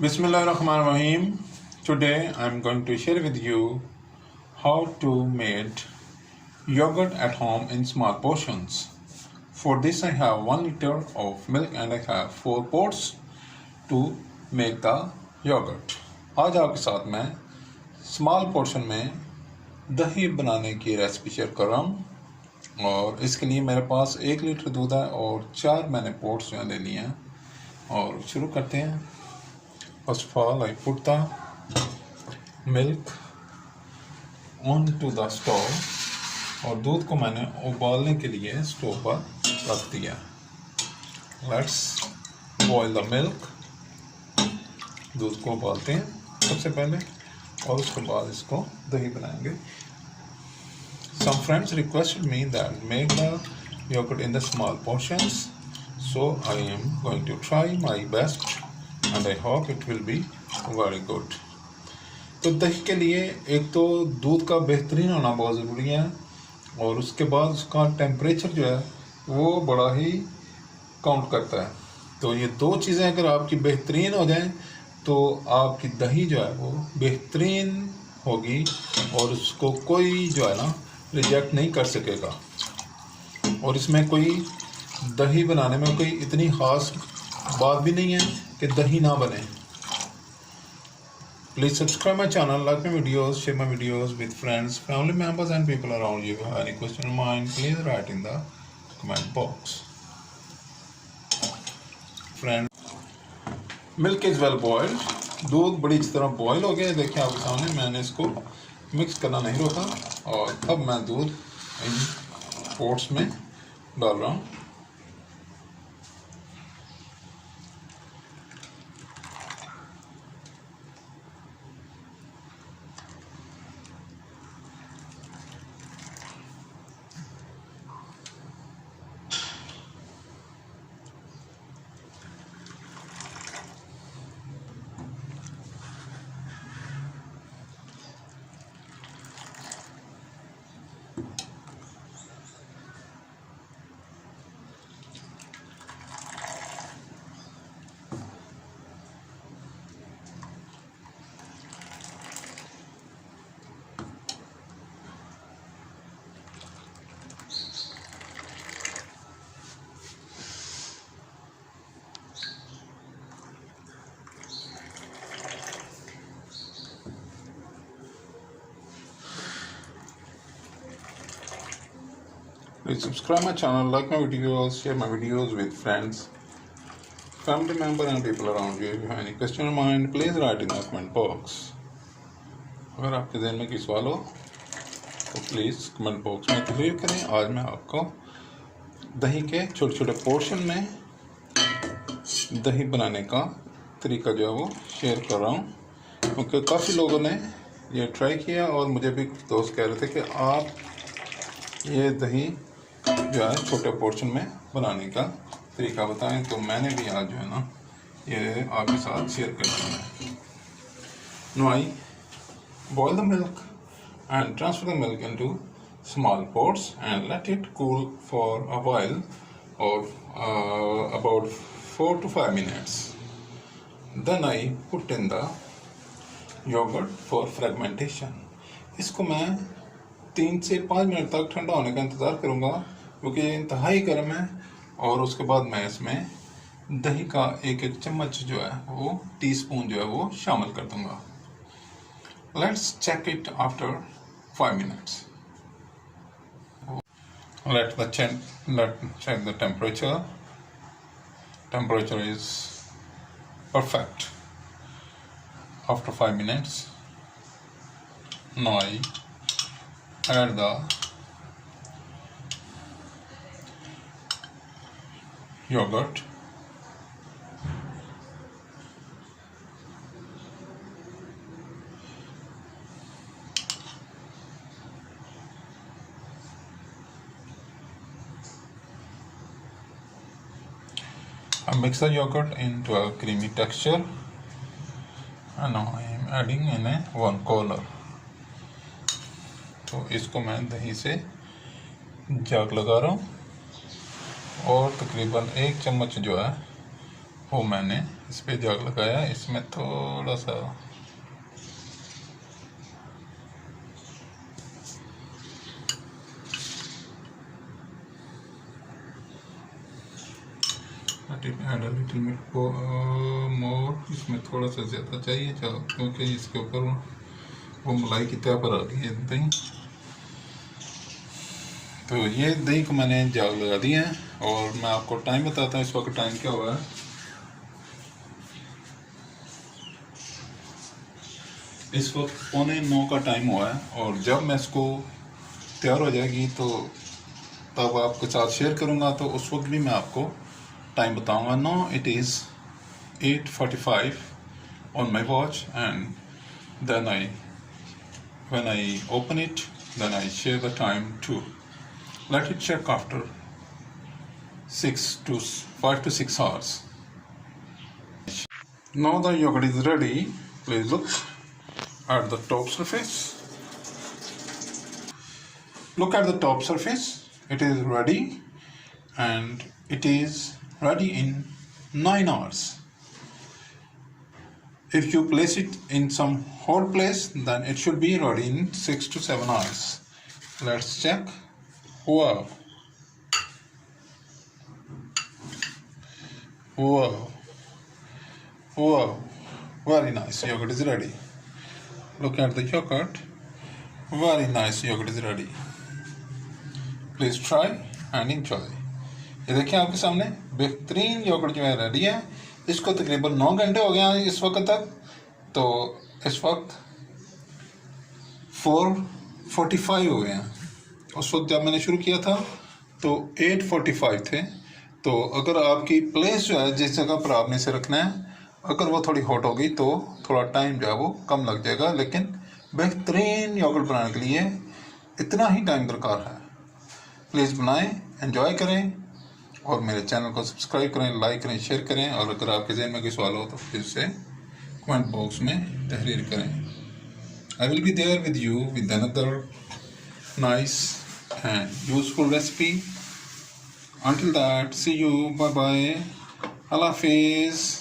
Bismillahirrahmanirrahim. Today I am going to share with you how to make yogurt at home in small portions. For this I have 1 liter of milk and I have 4 pots to make the yogurt. आज आपके साथ मैं small portion में दही बनाने की recipe share कर रहा हूँ और इसके लिए मेरे पास 1 लीटर दूध है और 4 मैंने पोट्स जो ले लिए हैं और शुरू करते हैं. First of all, I put the milk onto the stove और दूध को मैंने उबालने के लिए स्टोव पर रख दिया. Let's boil the milk. दूध को उबालते हैं सबसे पहले और उसके बाद इसको दही बनाएंगे. Some friends requested me that make the yogurt in the small portions, so I am going to try my best. And I hope it will be very good. तो दही के लिए एक तो दूध का बेहतरीन होना बहुत ज़रूरी है और उसके बाद उसका टेम्परेचर जो है वो बड़ा ही काउंट करता है. तो ये दो चीज़ें अगर आपकी बेहतरीन हो जाएं तो आपकी दही जो है वो बेहतरीन होगी और उसको कोई जो है ना रिजेक्ट नहीं कर सकेगा. और इसमें कोई दही बनाने में कोई इतनी ख़ास बात भी नहीं है कि दही ना बने. Please subscribe my channel, like my videos, share my videos with friends, family members and people around you. If you have any question in mind, please write in the comment box. Friends, milk is well boiled. दूध बड़ी अच्छी तरह boil हो गया. देखिए आपके सामने मैंने इसको मिक्स करना नहीं रोका और अब मैं दूध इन पोट्स में डाल रहा हूँ. Please subscribe my channel, like my videos, share my videos with friends, family member and people around you. If you have any question in mind, please write in the comment box. अगर आपके ज़हन में कोई सवाल हो तो please comment box में तहरीर करें. आज मैं आपको दही के छोटे छोटे पोर्शन में दही बनाने का तरीका जो है वो शेयर कर रहा हूँ क्योंकि काफ़ी लोगों ने ये ट्राई किया और मुझे भी दोस्त कह रहे थे कि आप ये दही जो है छोटे पोर्शन में बनाने का तरीका बताएं. तो मैंने भी आज जो है ना ये आपके साथ शेयर कर दिया है. Now I boil the milk and transfer the milk into small pots and let it cool for a while or about 4 to 5 minutes. Then I put in the yogurt for fragmentation. इसको मैं 3 से 5 minute तक ठंडा होने का इंतज़ार करूँगा क्योंकि ये इंतहाई गर्म है. और उसके बाद मैं इसमें दही का एक चम्मच जो है वो टीस्पून जो है वो शामिल कर दूँगा. Let's check it after 5 minutes. Let's check the temperature. Temperature is perfect. After 5 minutes, now I add the yogurt. I mix the yogurt into a creamy texture and now I am adding in a 1 collar. तो इसको मैं दही से जाग लगा रहा हूँ और तकरीबन 1 चम्मच जो है वो मैंने इस पे जग लगाया, इसमें थोड़ा सा add a little bit more, इसमें थोड़ा सा ज़्यादा चाहिए चलो, क्योंकि इसके ऊपर वो मलाई की तरह पर आ गई है दही। तो ये दही को मैंने जाग लगा दिया है और मैं आपको टाइम बताता हूँ इस वक्त टाइम क्या हुआ है। इस वक्त 8:45 का टाइम हुआ है और जब मैं इसको तैयार हो जाएगी तो तब आपके साथ शेयर करूँगा, तो उस वक्त भी मैं आपको टाइम बताऊँगा। No it is 8:45 on my watch, and then when I open it, then I share the time too. Let it check after 5 to 6 hours. Now the yogurt is ready. Please look at the top surface. Look at the top surface. It is ready, and it is ready in 9 hours. If you place it in some hot place, then it should be ready in 6 to 7 hours. Let's check. Wow. Wow. Wow. Very nice. Yogurt is ready. Look at the yogurt. Very nice. Yogurt is ready. Please try and enjoy. ये देखिए आपके सामने बेहतरीन yogurt जो है ready है। इसको तकरीबन 9 घंटे हो गए हैं इस वक्त तक। तो इस वक्त 4:45 हो गए हैं। उस वक्त जब मैंने शुरू किया था तो 8:45 थे। तो अगर आपकी प्लेस जो है जिस जगह पर आपने इसे रखना है, अगर वो थोड़ी हॉट हो गई तो थोड़ा टाइम जो है वो कम लग जाएगा, लेकिन बेहतरीन योगर्ट बनाने के लिए इतना ही टाइम दरकार है। प्लीज़ बनाएं, एंजॉय करें और मेरे चैनल को सब्सक्राइब करें, लाइक करें, शेयर करें। और अगर आपके जहन में कोई सवाल हो तो फिर से कमेंट बॉक्स में तहरीर करें। I will be there with you with another nice and useful recipe. Until that, see you. Bye bye. Allah Hafiz.